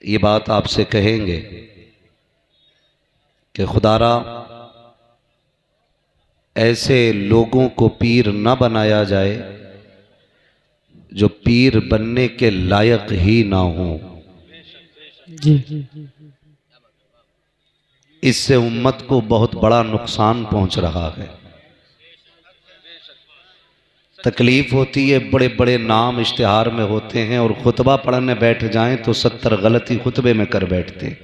ये बात आपसे कहेंगे कि खुदारा ऐसे लोगों को पीर न बनाया जाए जो पीर बनने के लायक ही ना हो। जी। इससे उम्मत को बहुत बड़ा नुकसान पहुंच रहा है। तकलीफ होती है, बड़े बड़े नाम इश्तिहार में होते हैं और खुतबा पढ़ने बैठ जाएं तो 70 गलती खुतबे में कर बैठते।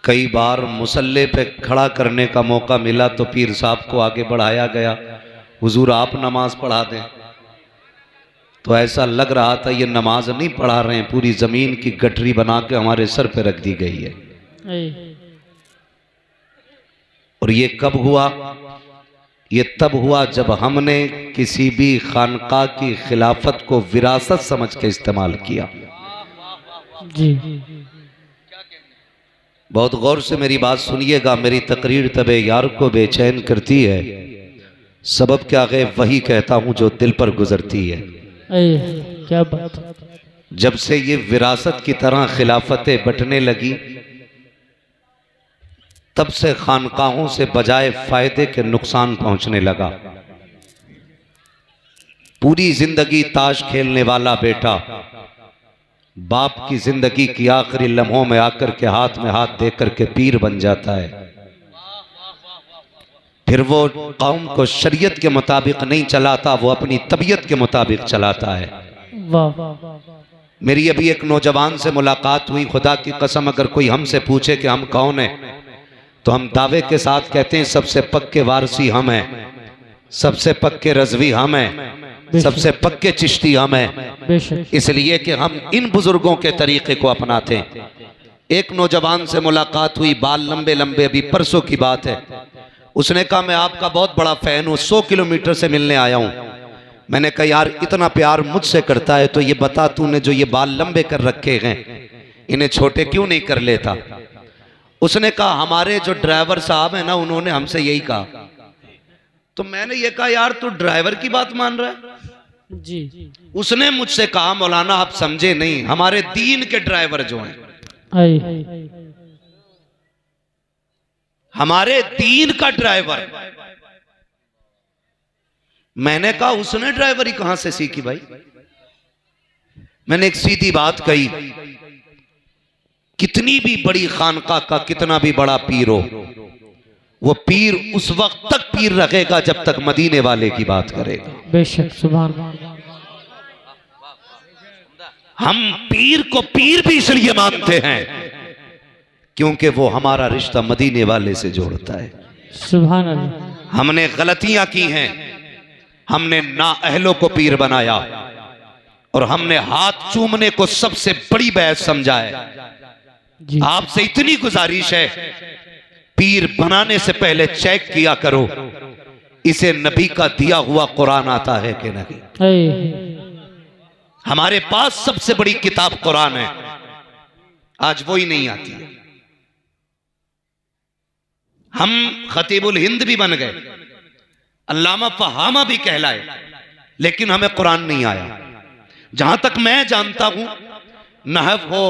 कई बार मुसल्ले पे खड़ा करने का मौका मिला तो पीर साहब को आगे बढ़ाया गया, हुजूर आप नमाज पढ़ा दें। तो ऐसा लग रहा था ये नमाज नहीं पढ़ा रहे हैं, पूरी जमीन की गठरी बना के हमारे सर पे रख दी गई है। और ये कब हुआ? ये तब हुआ जब हमने किसी भी खानका की खिलाफत को विरासत समझ के इस्तेमाल किया। जी। बहुत गौर से मेरी बात सुनिएगा। मेरी तकरीर तबे यार को बेचैन करती है, सबब क्या है वही कहता हूं जो दिल पर गुजरती है। क्या बात। जब से ये विरासत की तरह खिलाफतें बंटने लगी तब से खानकाहों से बजाय फायदे के नुकसान पहुंचने लगा। पूरी जिंदगी ताश खेलने वाला बेटा बाप की जिंदगी की आखिरी लम्हों में आकर के हाथ में हाथ देकर के पीर बन जाता है। फिर वो कौम को शरीयत के मुताबिक नहीं चलाता, वो अपनी तबीयत के मुताबिक चलाता है। मेरी अभी एक नौजवान से मुलाकात हुई। खुदा की कसम अगर कोई हमसे पूछे कि हम कौन हैं तो हम दावे के साथ कहते हैं सबसे पक्के वारसी हम हैं, सबसे पक्के रज़वी हम हैं, सबसे पक्के चिश्ती हम हैं, इसलिए कि हम इन बुजुर्गों के तरीके को अपनाते हैं। एक नौजवान से मुलाकात हुई, बाल लंबे लंबे, अभी परसों की बात है। उसने कहा मैं आपका बहुत बड़ा फैन हूँ, 100 किलोमीटर से मिलने आया हूँ। मैंने कहा यार इतना प्यार मुझसे करता है तो ये बता तूने जो ये बाल लंबे कर रखे हैं इन्हें छोटे क्यों नहीं कर लेता? उसने कहा हमारे जो ड्राइवर साहब है ना उन्होंने हमसे यही कहा। तो मैंने ये कहा यार तू ड्राइवर की बात मान रहा है? जी। उसने मुझसे कहा मौलाना आप समझे नहीं, हमारे दीन के ड्राइवर जो हैं, हमारे दीन का ड्राइवर। मैंने कहा उसने ड्राइवरी कहां से सीखी भाई? मैंने एक सीधी बात कही, कितनी भी बड़ी खानका का कितना भी बड़ा पीर हो, वो पीर उस वक्त तक पीर रखेगा जब तक मदीने वाले की बात करेगा। बेशक, सुभान। हम पीर को पीर भी इसलिए मानते हैं क्योंकि वो हमारा रिश्ता मदीने वाले से जोड़ता है। सुभान अल्लाह। हमने गलतियां की हैं, हमने नाअहलों को पीर बनाया और हमने हाथ चूमने को सबसे बड़ी बहस समझा है। आपसे इतनी गुजारिश है, पीर बनाने से पहले चेक किया करो इसे नबी का दिया हुआ कुरान आता है कि नहीं। हमारे पास सबसे बड़ी किताब कुरान है, आज वो ही नहीं आती है। हम खतीबुल हिंद भी बन गए, अल्लामा फहामा भी कहलाए, लेकिन हमें कुरान नहीं आया। जहां तक मैं जानता हूं, नहव हो,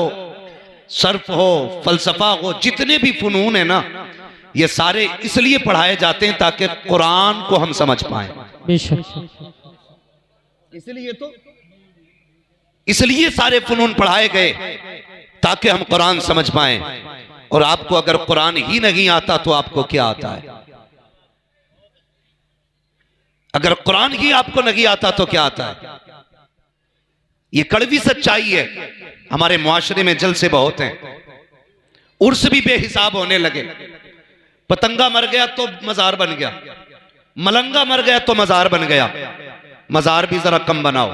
सर्फ हो, फलसफा हो, जितने भी फनून है ना, ये सारे इसलिए पढ़ाए जाते हैं ताकि कुरान को हम समझ पाए। इसलिए सारे फनून पढ़ाए गए ताकि हम कुरान समझ पाए। और आपको अगर कुरान ही नहीं आता तो आपको क्या आता है? अगर कुरान ही आपको नहीं आता तो क्या आता है? ये कड़वी सच्चाई है। हमारे मुआशरे में जलसे बहुत हैं, उर्स भी बेहिसाब होने लगे। पतंगा मर गया तो मजार बन गया, मलंगा मर गया तो मजार बन गया। मजार भी जरा कम बनाओ।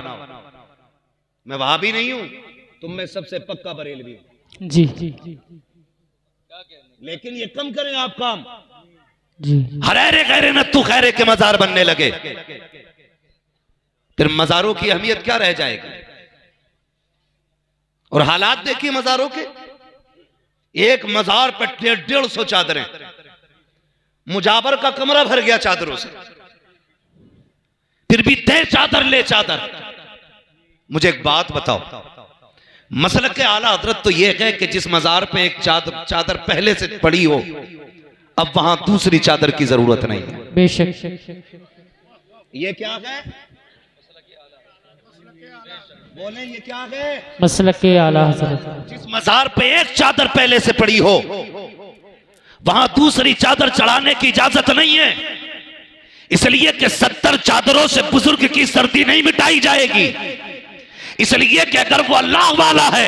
मैं वहां भी नहीं हूं, तुम में सबसे पक्का बरेलवी हूं। जी। लेकिन ये कम करें आप काम। जी। हरेरे खैरे न तू खैरे के मजार बनने लगे, फिर मजारों की अहमियत क्या रह जाएगी? और हालात देखिए मजारों के, एक मजार पर 150 चादरें, मुजाबर का कमरा भर गया चादरों से, फिर भी दे चादर ले चादर। मुझे एक बात बताओ, मसलक के आला हजरत तो यह है कि जिस मजार पे एक चादर पहले से पड़ी हो, अब वहां दूसरी चादर की जरूरत नहीं है। बेशक। ये क्या है? बोले ये क्या है? मसलक के आला हज़रत। जिस मजार पे एक चादर पहले से पड़ी हो, वहां दूसरी चादर चढ़ाने की इजाजत नहीं है, इसलिए कि 70 चादरों से बुजुर्ग की सर्दी नहीं मिटाई जाएगी। इसलिए कि अगर वो अल्लाह वाला है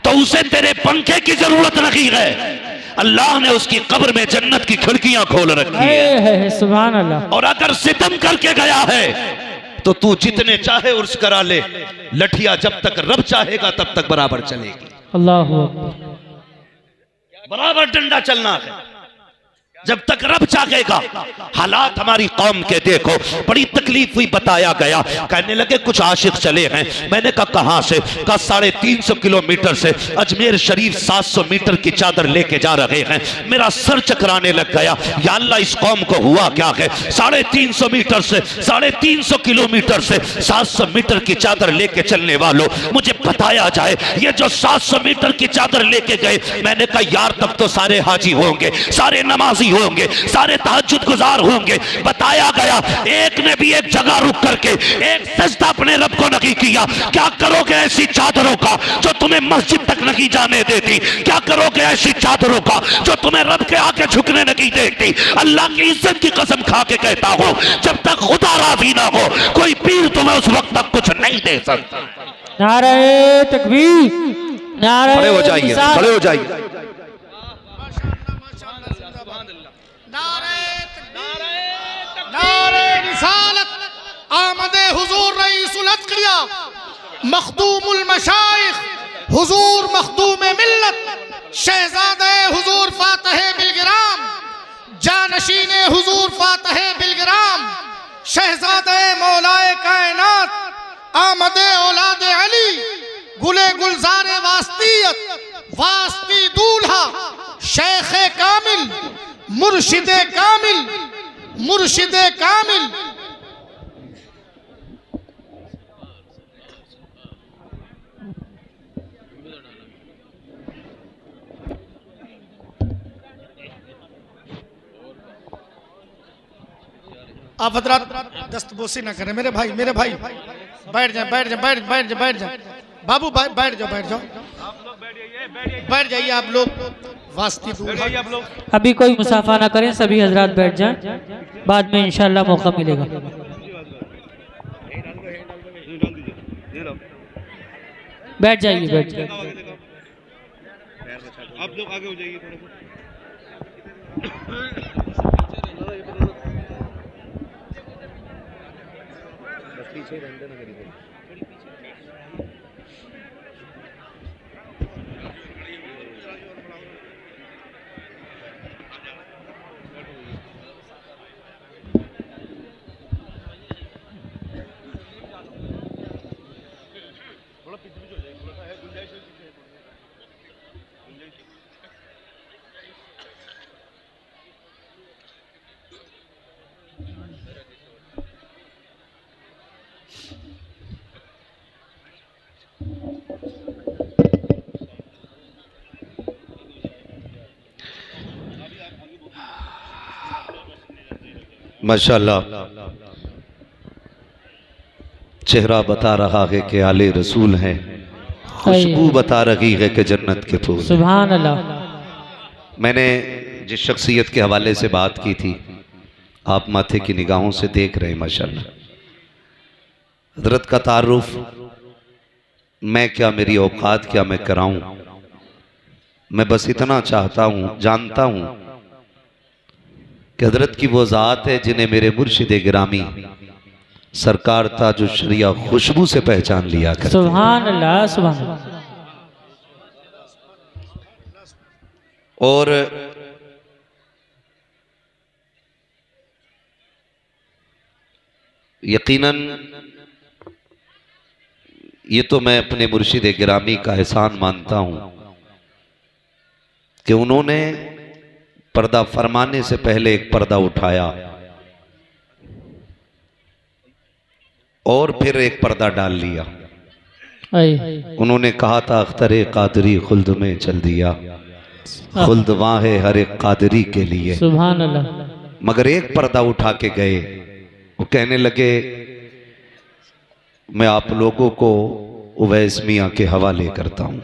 तो उसे तेरे पंखे की जरूरत नहीं है। अल्लाह ने उसकी कब्र में जन्नत की खिड़कियां खोल रखी है। सुभान अल्लाह। और अगर सितम करके गया है तो तू जितने चाहे उर्स करा ले, लठिया जब तक रब चाहेगा तब तक बराबर चलेगी। अल्लाह अकबर। बराबर डंडा चलना है जब तक रब चाहेगा। हालात हमारी कौम के देखो, बड़ी तकलीफ हुई, बताया गया। कहने लगे कुछ आशिक चले हैं। मैंने कहा कहां से? कहा 350 किलोमीटर से अजमेर शरीफ 700 मीटर की चादर लेके जा रहे हैं। मेरा सर चकराने लग गया, या अल्लाह इस कौम को हुआ क्या है? 350 मीटर से 350 किलोमीटर से 700 मीटर की चादर लेके चलने वालों, मुझे बताया जाए ये जो 700 मीटर की चादर लेके गए। मैंने कहा यार तब तो सारे हाजी होंगे, सारे नमाजी होंगे, सारे तहज्जुद गुजार होंगे। बताया गया एक ने भी एक जगह रुक करके एक सजदा अपने रब को नहीं किया। क्या करोगे ऐसी चादरों का जो तुम्हें मस्जिद तक नहीं जाने देती? क्या करोगे ऐसी चादरों का जो तुम्हें रब के आगे झुकने नहीं देती? अल्लाह की इज्जत की कसम खा के कहता हूं, जब तक खुदा राजी ना हो कोई पीर तुम्हें उस वक्त तक कुछ नहीं दे सकता। नारे तकबीर, नारे खड़े हो जाइए, खड़े हो जाइए। आमदे हुजूर रईसुल अत्किया मखदूमुल मशाइख हुजूर मखदूम मिल्लत शहजादे हुजूर फातह बिलगिराम जानशीने हुजूर फातह बिलगिराम शहजादे मौलाए कायनात आमदे औलादे अली गुले गुलजारे वास्तियत वास्ती दूल्हा शेखे कामिल मुर्शिदे कामिल मुर्शिदे कामिल। आप हजरात दस्तबोसी ना करें मेरे भाई, मेरे भाई बैठ जाए, बैठ जाए, बैठ बैठ जाए, बैठ जाए बाबू, बैठ जाओ, बैठ जाओ, बैठ जाइए आप लोग। वास्ती दूल्हा आप लोग अभी कोई मुसाफा ना करें, सभी हजरात बैठ जाएं, बाद में इंशाल्लाह मौका मिलेगा। बैठ जाइए, बैठ जाइए। आप लोग आगे हो जाइए थोड़ा सा। माशाअल्लाह चेहरा बता रहा है कि आले रसूल हैं, खुशबू बता रही है कि जन्नत के फूल। सुभान अल्लाह। मैंने जिस शख्सियत के हवाले से बात की थी, आप माथे की निगाहों से देख रहे हैं माशाअल्लाह। हजरत का तारुफ मैं क्या, मेरी औकात क्या मैं कराऊं। मैं बस इतना चाहता हूं, जानता हूं कि हजरत की वो ज़ात है जिन्हें मेरे मुर्शिद गिरामी सरकार ताजुल शरिया खुशबू से पहचान लिया करते। सुभान अल्लाह, सुभान अल्लाह। और यकीनन ये तो मैं अपने मुर्शिद गिरामी का एहसान मानता हूं कि उन्होंने पर्दा फरमाने से पहले एक पर्दा उठाया और फिर एक पर्दा डाल लिया उन्होंने कहा था अख्तर कादरी खुल्द में चल दिया, खुल्द वहाँ है हर एक कादरी के लिए। सुभान अल्लाह। मगर एक पर्दा उठा के गए, वो कहने लगे मैं आप लोगों को उवैस मियाँ के हवाले करता हूँ।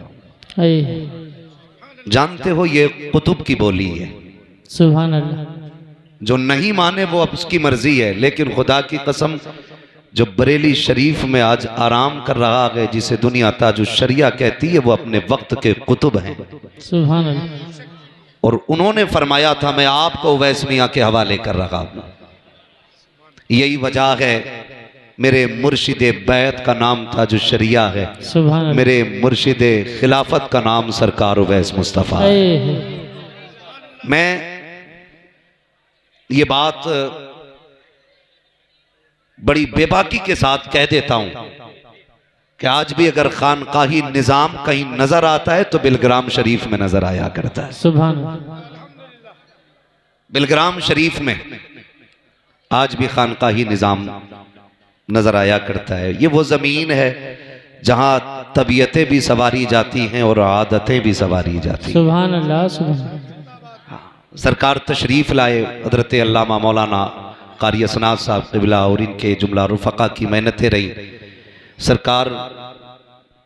जानते हो ये कुतुब की बोली है। सुभान अल्लाह। जो नहीं माने वो अब उसकी मर्जी है, लेकिन खुदा की कसम जो बरेली शरीफ में आज आराम कर रहा है, जिसे दुनिया ताजुश शरिया कहती है, वो अपने वक्त के कुतुब हैं। सुभान अल्लाह। और उन्होंने फरमाया था मैं आपको उवैस मियाँ के हवाले कर रहा हूँ। यही वजह है मेरे मुर्शिद बैत का नाम ताजुश शरिया है, सुभान अल्लाह। मेरे मुर्शिद खिलाफत का नाम सरकार उवैस मुस्तफ़ा है। मैं ये बात बड़ी बेबाकी के साथ कह देता हूं कि आज भी अगर खानकाही निजाम कहीं नजर आता है तो बिलग्राम शरीफ में नजर आया करता है। सुभान। बिलग्राम शरीफ में आज भी खानकाही निजाम नजर आया करता है। ये वो जमीन है जहां तबीयतें भी सवारी जाती हैं और आदतें भी सवारी जाती हैं। सुभान अल्लाह। सुभान। सरकार तशरीफ लाए, हजरत अल्लामा मौलाना कारी असनाद साहब क़िबला और इनके जुमला रुफ़क़ा की मेहनतें रही। सरकार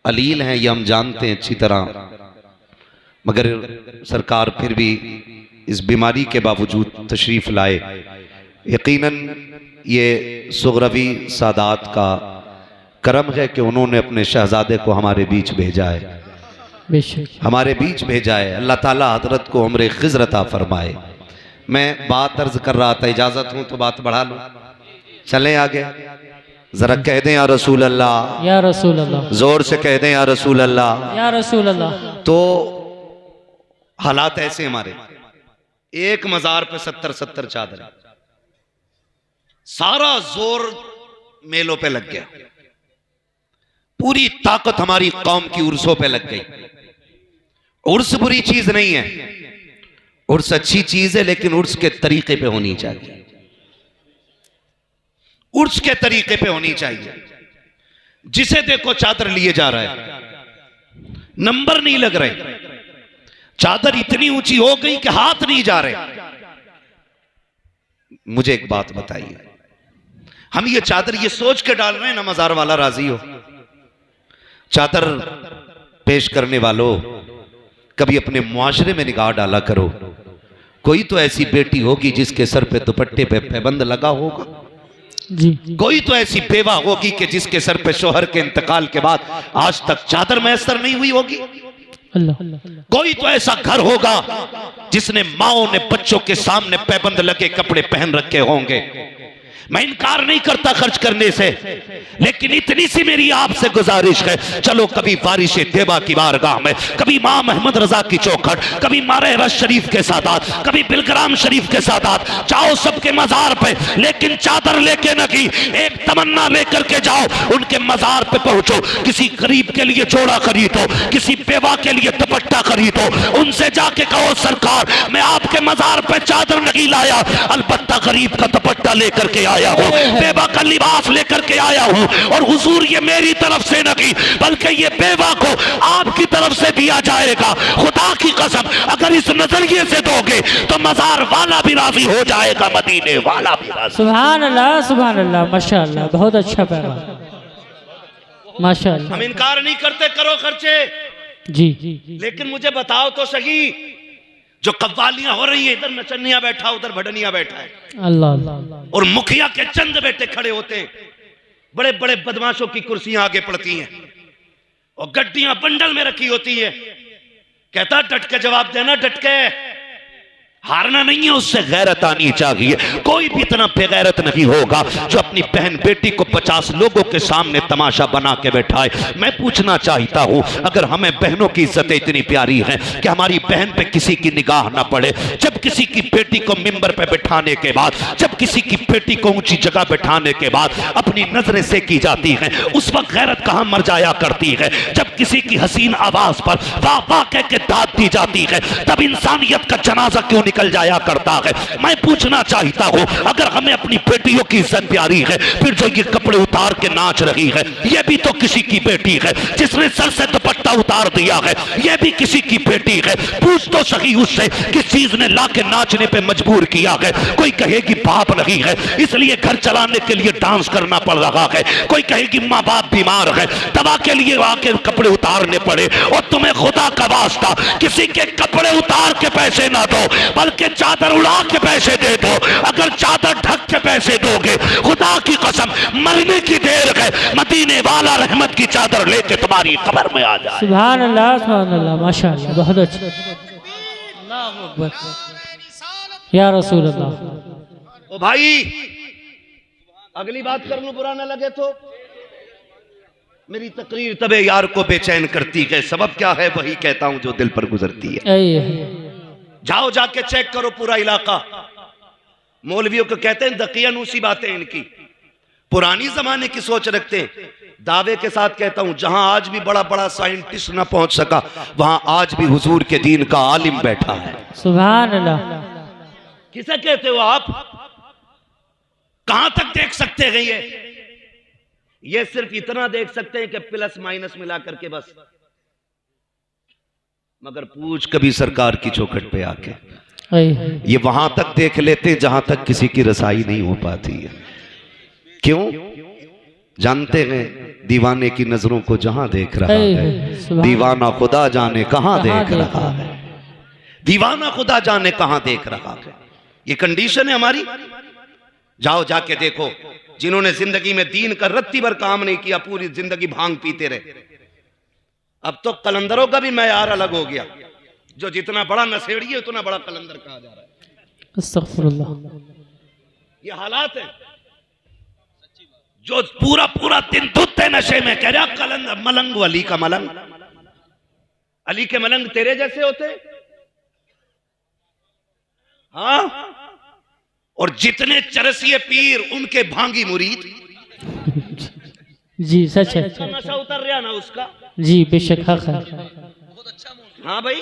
अलील हैं, ये हम जानते हैं अच्छी तरह, मगर सरकार फिर भी इस बीमारी के बावजूद तशरीफ़ लाए। यकीनन ये सुगरवी सादात का करम है कि उन्होंने अपने शहजादे को हमारे बीच भेजा है, हमारे बीच भेजा है। अल्लाह ताला हजरत को उम्र खिज़्र अता फरमाए। मैं बात अर्ज कर रहा था, इजाजत हूं तो बात बढ़ा लो, चलें आगे। जरा कह दें या रसूल अल्लाह, या रसूल अल्लाह, जोर से कह दें या रसूल अल्लाह, या रसूल अल्लाह। तो हालात ऐसे हमारे, एक मजार पे 70 चादर, सारा जोर मेलों पे लग गया, पूरी ताकत हमारी कौम की उर्सों पे लग गई। उर्स बुरी चीज नहीं है, उर्स अच्छी चीज है, लेकिन उर्स के तरीके पे होनी चाहिए, उर्स के तरीके पे होनी चाहिए। जिसे देखो चादर लिए जा रहा है, नंबर नहीं लग रहे, चादर इतनी ऊंची हो गई कि हाथ नहीं जा रहे। मुझे एक बात बताइए, हम ये चादर ये सोच के डाल रहे हैं ना मजार वाला राजी हो। चादर पेश करने वालों, कभी अपने मुआशरे में निगाह डाला करो। कोई तो ऐसी बेटी होगी जिसके सर पे दुपट्टे पे पैबंद लगा होगा जी। कोई तो ऐसी बेवा होगी कि जिसके सर पे शोहर के इंतकाल के बाद आज तक चादर मैसर नहीं हुई होगी। अल्लाह। कोई तो ऐसा घर होगा जिसने माओ ने बच्चों के सामने पैबंद लगे कपड़े पहन रखे होंगे। मैं इनकार नहीं करता खर्च करने से, लेकिन इतनी सी मेरी आपसे गुजारिश है, चलो कभी बारिश देवा की बारगाह में, कभी माँ महमद रजा की चौखट, कभी मारे रश शरीफ के सादात, कभी बिलग्राम शरीफ के सादात, जाओ सबके मजार पे, लेकिन चादर लेके नहीं, एक तमन्ना लेकर के जाओ, उनके मजार पे पहुंचो, किसी गरीब के लिए जोड़ा खरीदो, किसी बेवा के लिए दुपट्टा खरीदो, उनसे जाके कहो सरकार मैं आपके मजार पे चादर नहीं लाया, अलबत्ता गरीब का दुपट्टा लेकर के आया हूं, बेवा का लिबास लेकर के आया हूं, और हुजूर ये मेरी तरफ से नहीं बल्कि ये बेवा को आपकी तरफ से दिया जाएगा। खुदा की कसम अगर इस नजरिए से दोगे तो मजार वाला भी राजी हो जाएगा, मदीने वाला भी राजी। सुभान अल्लाह, सुभान अल्लाह, माशाअल्लाह, बहुत अच्छा पैगाम, माशाअल्लाह। हम इनकार नहीं करते, करो खर्चे, जी। लेकिन मुझे बताओ तो सही, जो कव्वालियां हो रही है, इधर नचनिया बैठा उधर भडनिया बैठा है, अल्लाह। और मुखिया के चंद बेटे खड़े होते हैं, बड़े बड़े बदमाशों की कुर्सियां आगे पड़ती हैं और गड्डियां बंडल में रखी होती है। कहता डट के जवाब देना, डट के, हारना नहीं है, उससे गैरत आनी चाहिए। कोई भी इतना बेगैरत नहीं होगा जो अपनी बहन बेटी को 50 लोगों के सामने तमाशा बना के बैठाए। मैं पूछना चाहता हूं, अगर हमें बहनों की इज्जत इतनी प्यारी है कि हमारी बहन पे किसी की निगाह ना पड़े, जब किसी की बेटी को मिंबर पे बिठाने के बाद, जब किसी की बेटी को ऊंची जगह बिठाने के बाद अपनी नजरें से की जाती हैं, उस वक्त गैरत कहां मर जाया करती है। जब किसी की हसीन आवाज पर वाह वाह कह के दाद दी जाती है, तब इंसानियत का जनाजा क्यों निकल जाया करता है। मैं पूछना चाहता हूँ, अगर हमें अपनी बेटियों की इज्जत प्यारी है, फिर जो ये कपड़े उतार के नाच रही है, ये भी तो किसी की बेटी है। जिसने सर से दुपट्टा उतार दिया है, ये भी किसी की बेटी है। पूछ तो सही उससे किस चीज ने ला के नाचने पे मजबूर किया है। कोई कहेगी बाप नहीं है इसलिए घर चलाने के लिए डांस करना पड़ रहा है, कोई कहेगी माँ बाप बीमार है दवा के लिए आके कपड़े उतारने पड़े। और तुम्हें खुदा का वास्ता किसी के कपड़े उतार के पैसे ना दो, बल्कि चादर उड़ा के पैसे दे दो। अगर चादर ढक के पैसे दोगे, खुदा की कसम मरने की देर है, मदीने वाला रहमत की चादर लेके तुम्हारी कब्र में आ जाए। सुभान अल्लाह माशाअल्लाह, बहुत अच्छा। अल्लाहु अकबर या रसूल अल्लाह। ओ भाई, अगली बात कर लूं बुरा ना लगे तो। मेरी तकरीर तबे यार को बेचैन करती है, सबब क्या है वही कहता हूं जो दिल पर गुजरती है। जाओ जाके चेक करो पूरा इलाका। मौलवियों को कहते हैं दकियानूसी बातें इनकी, पुरानी जमाने की सोच रखते हैं। दावे के साथ कहता हूं, जहां आज भी बड़ा बड़ा साइंटिस्ट ना पहुंच सका, वहां आज भी हुजूर के दीन का आलिम बैठा है। सुभान अल्लाह। किसे कहते हो आप? कहां तक देख सकते हैं? ये सिर्फ इतना देख सकते हैं कि प्लस माइनस मिला करके बस। मगर पूछ कभी सरकार की चौखट पे आके, ये वहां तक देख लेते जहां तक किसी की रसाई नहीं हो पाती है। क्यों? जानते हैं दीवाने की नजरों को जहां देख रहा है, दीवाना खुदा जाने कहां देख रहा है। दीवाना खुदा जाने कहां देख रहा है। ये कंडीशन है हमारी। जाओ जाके देखो, जिन्होंने जिंदगी में दीन का रत्ती भर काम नहीं किया, पूरी जिंदगी भांग पीते रहे। अब तो कलंदरों का भी मैयार अलग हो गया, जो जितना बड़ा नशेड़ी है उतना बड़ा कलंदर कहा जा रहा है। अस्तगफुरुल्लाह। ये हालात है। जो पूरा पूरा दिन धुते नशे में कह रहा कलंदर मलंग, अली का मलंग। अली के मलंग तेरे जैसे होते? हाँ। और जितने चरसिए पीर उनके भांगी मुरीद। जी सच है। नशा उतर रहा ना उसका। जी बेशक हक है। हाँ भाई,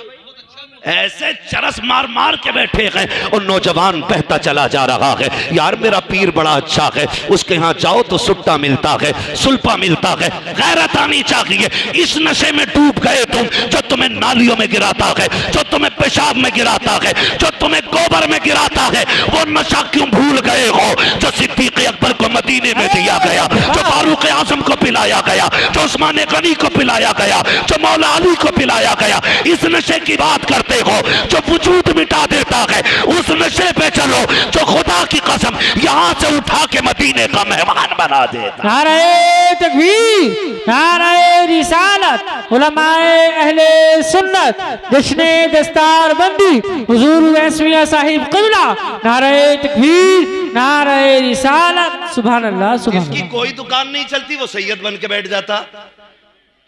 ऐसे चरस मार मार के बैठे हैं और नौजवान बहता चला जा रहा है। यार मेरा पीर बड़ा अच्छा है, उसके यहाँ जाओ तो सुट्टा मिलता है, सुल्पा मिलता है। गैरत आनी चाहिए। इस नशे में डूब गए तुम, जो तुम्हें नालियों में गिराता है, जो तुम्हें पेशाब में गिराता है, जो तुम्हें गोबर में गिराता है। वो नशा क्यों भूल गए हो जो सिद्दीक अकबर को मदीने में दिया गया, जो फारूक आजम को पिलाया गया, जो उस्मान गनी को पिलाया गया, जो मौला अली को पिलाया गया। इस नशे की बात करते हो जो वजूद मिटा देता है, उस नशे पे चलो जो खुदा की कसम यहां से उठा के मदीने का मेहमान बना देता। नारे तकबीर, नारे रिसालत, उलमाए अहले सुन्नत, जश्ने दस्तार बंदी हुजूर वैसमिया साहिब क़िबला। नारे तकबीर, नारे रिसालत। सुभान अल्लाह, सुभान अल्लाह। इसकी कोई दुकान नहीं चलती, वो सैयद बन के बैठ जाता।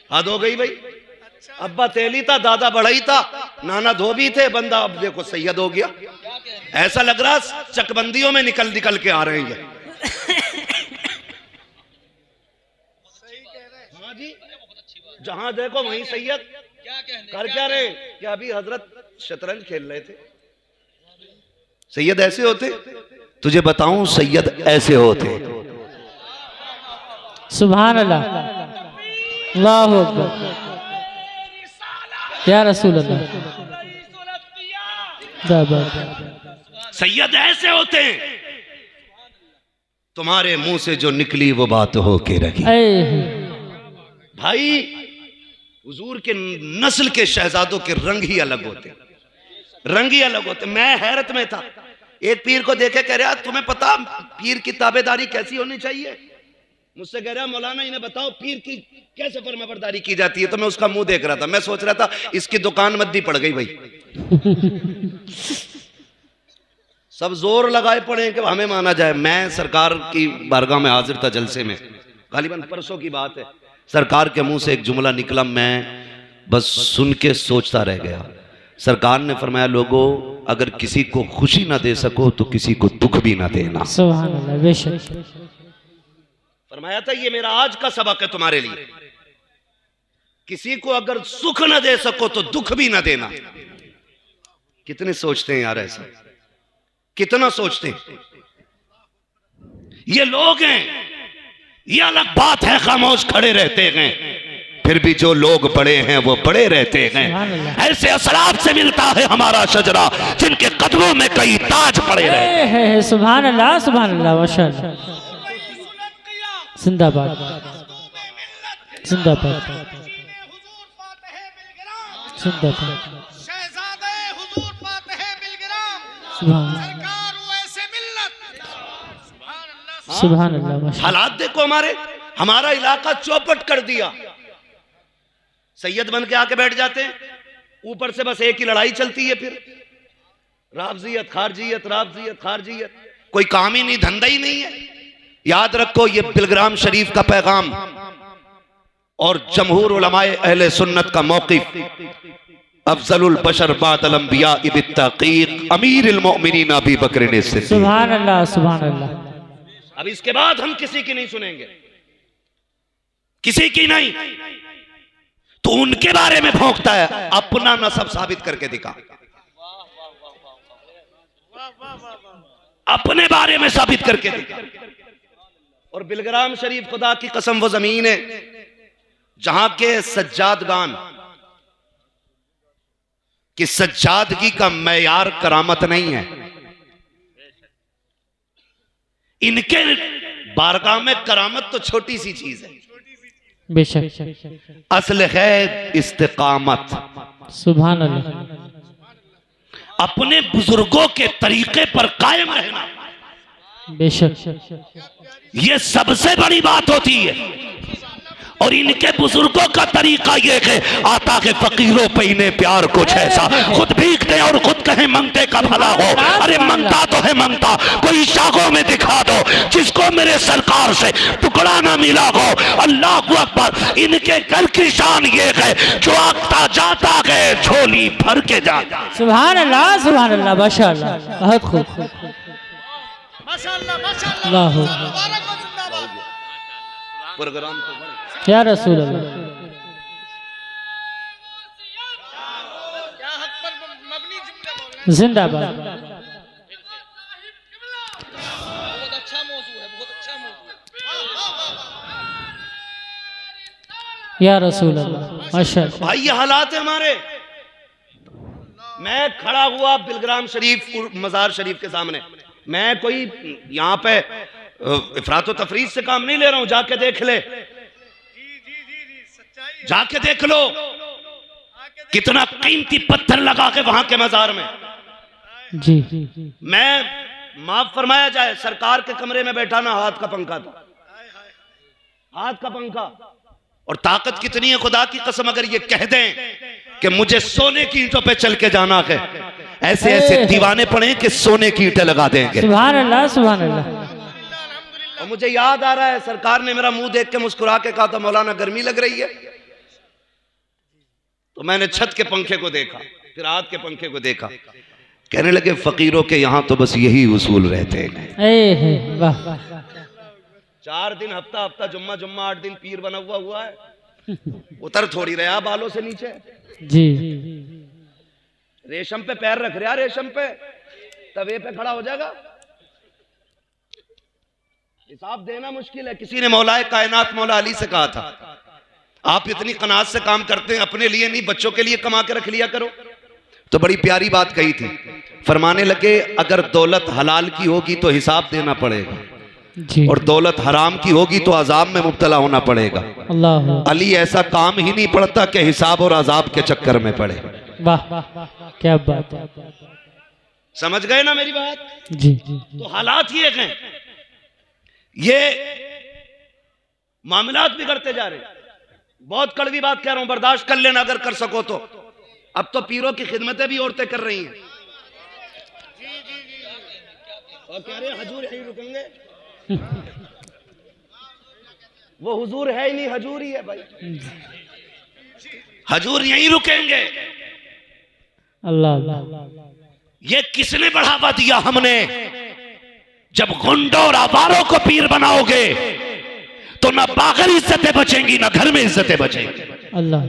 हद हो गई भाई। अब्बा तेली था, दादा बढ़ई था, नाना धोबी थे, बंदा अब देखो सैयद हो गया। ऐसा लग रहा चकबंदियों में निकल निकल के आ रहे हैं। हाँ जी, जहां देखो वहीं सैयद। कर क्या रहे? क्या अभी हजरत शतरंज खेल रहे थे। सैयद ऐसे होते? तुझे बताऊं, सैयद ऐसे होते। सुभान अल्लाह, अल्लाहु अकबर या रसूल अल्लाह। सैयद ऐसे होते हैं, तुम्हारे मुंह से जो निकली वो बात हो के रही। भाई, हुजूर के नस्ल के शहजादों के रंग ही अलग होते, रंग ही अलग होते। मैं हैरत में था, एक पीर को देखे कह रहा तुम्हें पता पीर की ताबेदारी कैसी होनी चाहिए? मुझसे कह रहा मौलाना इन्हें बताओ पीर की कैसे फरमाबरदारी की जाती है। तो मैं उसका मुंह देख रहा था, मैं सोच रहा था इसकी दुकान मद्दी पड़ गई भाई। सब जोर लगाए पड़े कि हमें माना जाए। मैं सरकार की बारगाह में हाजिर था जलसे में, गालिबन परसों की बात है। सरकार के मुंह से एक जुमला निकला, मैं बस सुन के सोचता रह गया। सरकार ने फरमाया, लोगों अगर किसी को खुशी ना दे सको तो किसी को दुख भी ना देना। सुभान अल्लाह, बेशक। फरमाया था ये मेरा आज का सबक है तुम्हारे लिए, किसी को अगर सुख ना दे सको तो दुख भी ना देना। कितने सोचते हैं यार ऐसा, कितना सोचते हैं। ये लोग हैं, ये अलग बात है, खामोश खड़े रहते हैं, फिर भी जो लोग बड़े हैं वो बड़े रहते हैं। ऐसे असलाफ से मिलता है हमारा शजरा, जिनके कदमों में कई ताज पड़े रहते हैं। सुभान अल्लाह, सुभान अल्लाह, माशाअल्लाह। जिंदाबाद, जिंदाबाद, जिंदाबाद। सुभान अल्लाह। हालात देखो हमारे, हमारा इलाका चौपट कर दिया। सैयद बन के आके बैठ जाते हैं, ऊपर से बस एक ही लड़ाई चलती है, फिर राफजियत खारजियत, राफजियत खारजियत, कोई काम ही नहीं, धंधा ही नहीं है। याद रखो, ये बिलग्राम शरीफ का पैगाम और जमहूर उलमाए अहले सुन्नत का मौक़िफ़, अफजलुल बशर बादल अंबिया बित्तक़ीक़ अमीरुल मोमिनीन अबू बकर ने सिद्दीक़। सुभान अल्लाह, सुभान अल्लाह। अब इसके बाद हम किसी की नहीं सुनेंगे, किसी की नहीं। तो उनके बारे में भौंकता है, अपना नसब साबित करके दिखा, अपने बारे में साबित करके दिखा। और बिलग्राम शरीफ खुदा की कसम वो जमीन है जहां के सज्जादगान कि सज्जादगी का मैयार करामत नहीं है। इनके बारगाह में करामत तो छोटी सी चीज है, बेशक असल है इस्तिकामत। सुभान अल्लाह। अपने बुजुर्गों के तरीके पर कायम रहना, बेशक यह सबसे बड़ी बात होती है। और इनके बुजुर्गों का तरीका यह है, आता के फकीरों पे इन्हें प्यार कुछ ऐसा, खुद भीखते और खुद कहें मंगते का भला हो। अरे मंगता तो है मंगता, कोई शाखों में दिखा दो जिसको मेरे सरकार से टुकड़ा ना मिला हो। अल्लाह अकबर। इनके घर की शान ये है, जो आता जाता है झोली भर के जाता। सुभान अल्लाह, सुभान अल्लाह, माशाअल्लाह, बहुत खूब, माशाअल्लाह, माशाअल्लाह, अल्लाह हो। मुबारक हो, जिंदाबाद। प्रोग्राम या रसूल अल्लाह। क्या हक पर मबनी जुमले बोल रहे हैं। जिंदाबाद। बहुत अच्छा मौजू है, बहुत अच्छा मौजू है। या रसूल अल्लाह, माशाअल्लाह। भाई ये हालात है हमारे। मैं खड़ा हुआ बिलग्राम शरीफ मजार शरीफ के सामने, मैं कोई यहाँ पे इफरात तफरीज से काम नहीं ले रहा हूं, जाके देख ले, जाके देख लो कितना कीमती पत्थर लगा के वहां के मजार में। जी मैं माफ फरमाया जाए, सरकार के कमरे में बैठा ना, हाथ का पंखा था, हाथ का पंखा। और ताकत कितनी है खुदा की कसम, अगर ये कह दें कि मुझे सोने की ईंटों पे चल के जाना है, ऐसे ऐसे दीवाने पड़े कि सोने की ईंटें लगा देंगे। सुभान अल्लाह, सुभान अल्लाह। और मुझे याद आ रहा है, सरकार ने मेरा मुंह देख के मुस्कुरा के कहा था, मौलाना गर्मी लग रही है। तो मैंने छत के पंखे को देखा, फिर हाथ के पंखे को देखा, कहने लगे फकीरों के यहां तो बस यही उसूल रहते हैं। वाह, 4 दिन हफ्ता हफ्ता, जुम्मा जुम्मा, 8 दिन पीर बना हुआ है, उतर थोड़ी रहा बालों से नीचे। जी रेशम पे पैर रख रहा, रेशम पे तवे पे खड़ा हो जाएगा। हिसाब देना मुश्किल है। किसी ने मौलाए कायनात मौला अली से कहा था, आप इतनी कनात से काम करते हैं, अपने लिए नहीं बच्चों के लिए कमा के रख लिया करो। तो बड़ी प्यारी बात कही थी, फरमाने लगे अगर दौलत हलाल की होगी तो हिसाब देना पड़ेगा, जी। और दौलत हराम की होगी तो अजाब में मुब्तला होना पड़ेगा। अल्लाह। अली ऐसा काम ही नहीं पड़ता कि हिसाब और अजाब के चक्कर में पड़े। वाह, क्या बात है। समझ गए ना मेरी बात? जी। तो हालात ये हैं, ये मामलात बिगड़ते जा रहे हैं। बहुत कड़वी बात कह रहा हूं, बर्दाश्त कर लेना अगर कर सको तो। अब तो पीरों की खिदमतें भी औरतें कर रही हैं। और कह रहे हैं हजूर यहीं रुकेंगे, वो हुजूर है ही नहीं, हजूर ही है भाई, हजूर यहीं रुकेंगे। अल्लाह। ये किसने बढ़ावा दिया? हमने। जब गुंडों और आवारों को पीर बनाओगे तो ना बाहर इज्जतें बचेंगी, ना घर में इज्जतें बचेंगी। अल्लाह।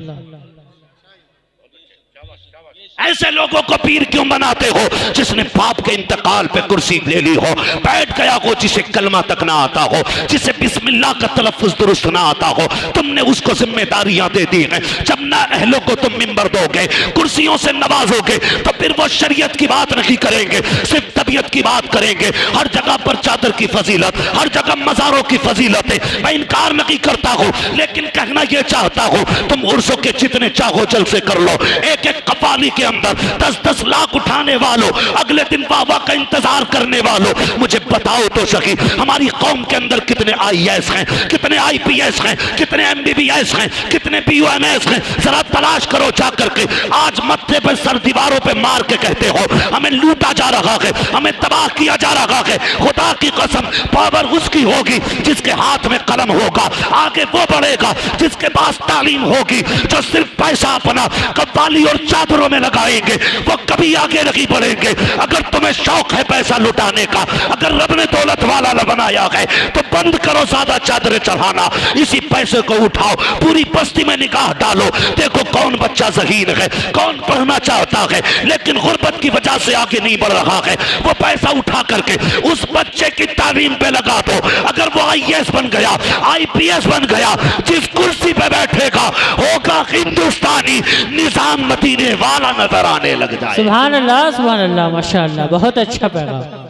ऐसे लोगों को पीर क्यों बनाते हो? जिसने बाप के इंतकाल पे कुर्सी ले ली हो, बैठ गया हो, जिसे कलमा तक ना आता हो, जिसे बिस्मिल्लाह का तलफ्फुज दुरुस्त ना आता हो, तुमने उसको जिम्मेदारियां दे दी हैं। जब ना अहलों को तुम मिंबर दोगे, कुर्सियों से नवाजोगे, तो फिर वो शरीयत की बात नहीं करेंगे, सिर्फ तबीयत की बात करेंगे। हर जगह पर चादर की फजीलत, हर जगह मज़ारों की फजीलत है। मैं इनकार नहीं करता हूँ, लेकिन कहना यह चाहता हूँ, तुम उर्सों के जितने चाहो जलसे कर लो, एक एक कपाली के अंदर 10-10 लाख उठाने वालों, अगले दिन बाबा का इंतजार करने वालों, मुझे बताओ तो सही, हमारी कौम के अंदर कितने IAS हैं, कितने IPS हैं, कितने MBBS हैं, कितने PUMS हैं? जरा तलाश करो जाकर के। आज मत्थे पर सर दीवारों पे मार के कहते हो हमें लूटा जा रहा है, हमें तबाह किया जा रहा है। खुदा की कसम, पावर उसकी होगी जिसके हाथ में कलम होगा, आगे वो बढ़ेगा जिसके पास तालीम होगी। जो सिर्फ पैसा अपना कव्वाली और चादरों में लगाएंगे, वो कभी आगे नहीं बढ़ेंगे। अगर तुम्हें शौक है पैसा लुटाने का, अगर रब ने दौलत वाला न बनाया है, तो बंद करो ज्यादा चादरें चढ़ाना, इसी पैसे को उठाओ, पूरी बस्ती में निगाह डालो, देखो कौन बच्चा ज़हीन है, कौन पढ़ना चाहता है लेकिन गुर्बत की वजह से आगे नहीं बढ़ रहा है। वो पैसा उठा करके उस बच्चे की तालीम पे लगा दो। अगर वो IAS बन गया, IPS बन गया, जिस कुर्सी पे बैठेगा होगा हिंदुस्तानी निजाम मदीने वाला नजर आने लग जाए। सुभान अल्लाह, माशाअल्लाह, बहुत अच्छा पैगाम।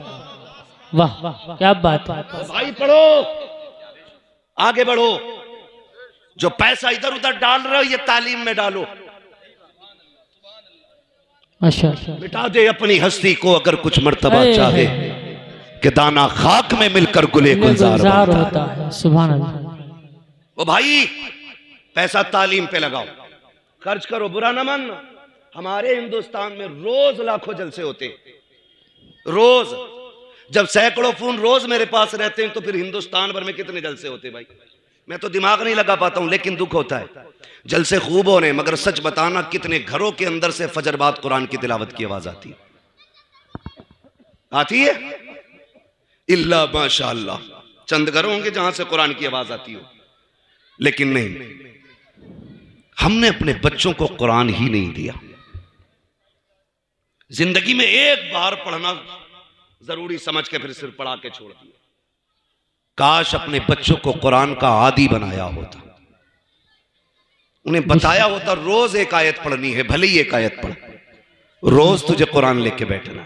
वाह क्या बात है। भाई पढ़ो, आगे बढ़ो। जो पैसा इधर उधर डाल रहे हो, ये तालीम में डालो। माशाअल्लाह, मिटा दे अपनी हस्ती को अगर कुछ मर्तबा चाहे, कि दाना खाक में मिलकर गुले गुलजार होता है। सुभान अल्लाह। ओ भाई, पैसा तालीम पे लगाओ, खर्च करो, बुरा ना मानना। हमारे हिंदुस्तान में रोज लाखों जलसे होते, रोज। जब सैकड़ों फोन रोज मेरे पास रहते हैं, तो फिर हिंदुस्तान भर में कितने जलसे होते भाई? मैं तो दिमाग नहीं लगा पाता हूं, लेकिन दुख होता है। जलसे खूब हो रहे, मगर सच बताना कितने घरों के अंदर से फजर बाद कुरान की तिलावत की आवाज आती है? इल्ला माशाअल्लाह, चंद घर होंगे जहां से कुरान की आवाज आती हो, लेकिन नहीं, हमने अपने बच्चों को कुरान ही नहीं दिया। जिंदगी में एक बार पढ़ना जरूरी समझ के फिर सिर्फ पढ़ा के छोड़ दिया। काश अपने बच्चों को कुरान का आदी बनाया होता, उन्हें बताया होता रोज एक आयत पढ़नी है, भले ही एक आयत पढ़, रोज तुझे कुरान लेके बैठना।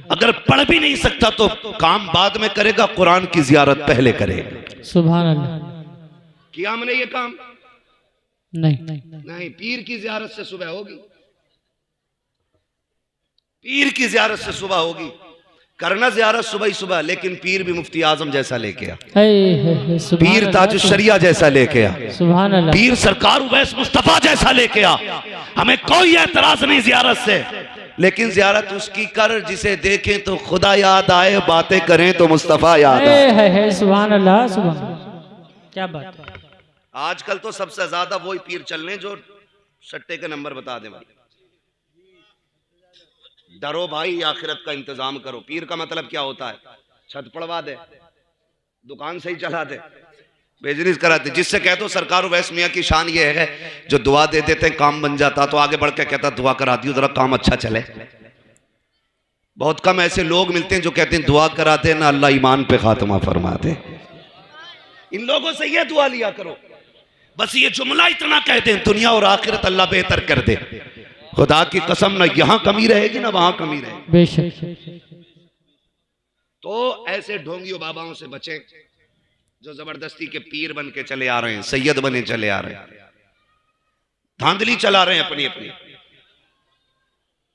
अगर पढ़ भी नहीं सकता तो काम बाद में करेगा, कुरान की जियारत पहले करेगा। सुभान अल्लाह। किया हमने ये काम? नहीं, पीर की जियारत से सुबह होगी, पीर की जियारत से सुबह होगी। करना जियारत सुबह ही सुबह, लेकिन पीर भी मुफ्ती आजम जैसा लेके आ, पीर ताज शरिया जैसा लेके आ, सुभान अल्लाह, पीर सरकार उवैस मुस्तफा जैसा लेके आ। हमें कोई एतराज नहीं जियारत से, लेकिन जियारत उसकी कर जिसे देखें तो खुदा याद आए, बातें करें तो मुस्तफा याद आए। सुभान अल्लाह, सुभान अल्लाह, क्या बात है। आजकल तो सबसे ज्यादा वही पीर चल रहे जो सट्टे के नंबर बता दे भाई। डरो भाई, आखिरत का इंतजाम करो। पीर का मतलब क्या होता है? छत पड़वा दे, दुकान सही चला दे, बिजनेस करा दे। जिससे कह दो सरकार वैस मियाँ की शान ये है जो दुआ दे देते काम बन जाता, तो आगे बढ़ के कहता दुआ करा दियो जरा काम अच्छा चले। बहुत कम ऐसे लोग मिलते हैं जो कहते हैं दुआ करा दे ना अल्लाह ईमान पे खात्मा फरमा दे। इन लोगों से ये दुआ लिया करो, बस ये जुमला इतना कह दें, दुनिया और आखिरत अल्लाह बेहतर कर दे। खुदा की कसम, ना यहां कमी रहेगी ना वहां कमी रहेगी। बेशक। तो ऐसे ढोंगियों बाबाओं से बचें जो जबरदस्ती के पीर बन के चले आ रहे हैं, सैयद बने चले आ रहे हैं, धांधली चला रहे हैं अपनी अपनी।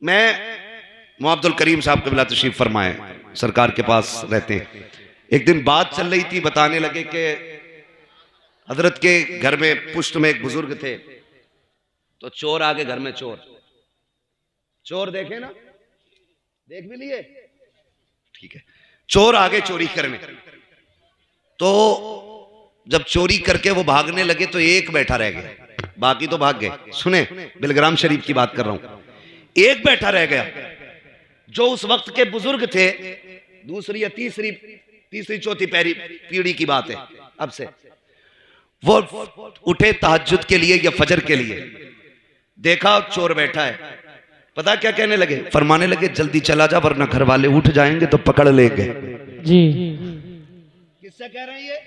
मैं मुअब्दुल करीम साहब कबिला तशरीफ फरमाए, सरकार के पास रहते हैं। एक दिन बात चल रही थी, बताने लगे कि हजरत के घर में पुष्ट में एक बुजुर्ग थे, तो चोर आगे घर में चोर देखे ना, देख भी लिए, ठीक है। चोर आगे चोरी करने, तो जब चोरी करके वो भागने लगे तो एक बैठा रह गया, बाकी तो भाग गए। सुने, बिलग्राम शरीफ की बात कर रहा हूं। एक बैठा रह गया जो उस वक्त के बुजुर्ग थे, दूसरी या तीसरी चौथी पीढ़ी की बात है अब से। वो उठे तहज्जुद के लिए या फजर के लिए, देखा चोर बैठा है, पता क्या कहने लगे? फरमाने लगे जल्दी चला जा वरना घर वाले उठ जाएंगे तो पकड़ लेंगे। जी किससे कह रहे हैं ये?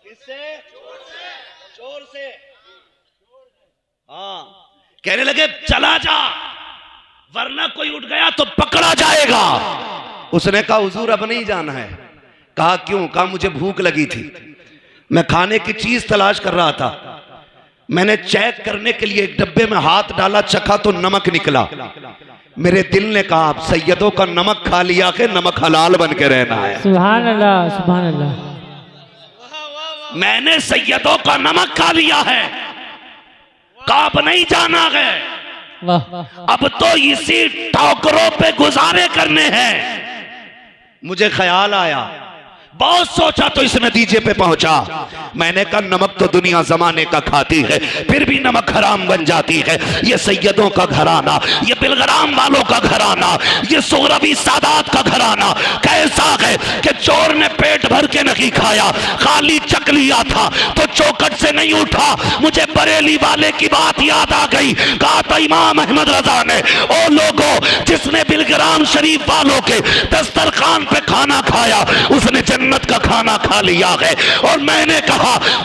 किससे? चोर से। हाँ, कहने लगे चला जा वरना कोई उठ गया तो पकड़ा जाएगा। उसने कहा हुजूर अब नहीं जाना है। कहा क्यों? कहा मुझे भूख लगी थी, मैं खाने की चीज तलाश कर रहा था, मैंने चेक करने के लिए एक डब्बे में हाथ डाला, चखा तो नमक निकला। मेरे दिल ने कहा आप सैयदों का नमक खा लिया के नमक हलाल बन के रहना है। सुभान अल्लाह, सुभान अल्लाह। मैंने सैयदों का नमक खा लिया है, कहा अब नहीं जाना है, वाह अब तो इसी टोकरों पे गुजारे करने हैं। मुझे ख्याल आया, बहुत सोचा तो इस नतीजे पे पहुंचा। मैंने कहा नमक तो दुनिया जमाने का खाती है, फिर भी नमक हराम बन जाती है। ये सैयदों का घराना, ये बिलग्राम वालों का घराना, ये सोहरवी सादात का घराना कैसा है कि चोर ने पेट भर के नहीं खाया, खाली चक लिया था तो चौकट से नहीं उठा। मुझे बरेली वाले की बात याद आ गई। कहा था इमाम अहमद रजा ने, ओ लोगों जिसने बिलग्राम शरीफ वालों के दस्तरखान पे खाना खाया उसने जन्नत का खाना खा लिया है। और मैंने कहा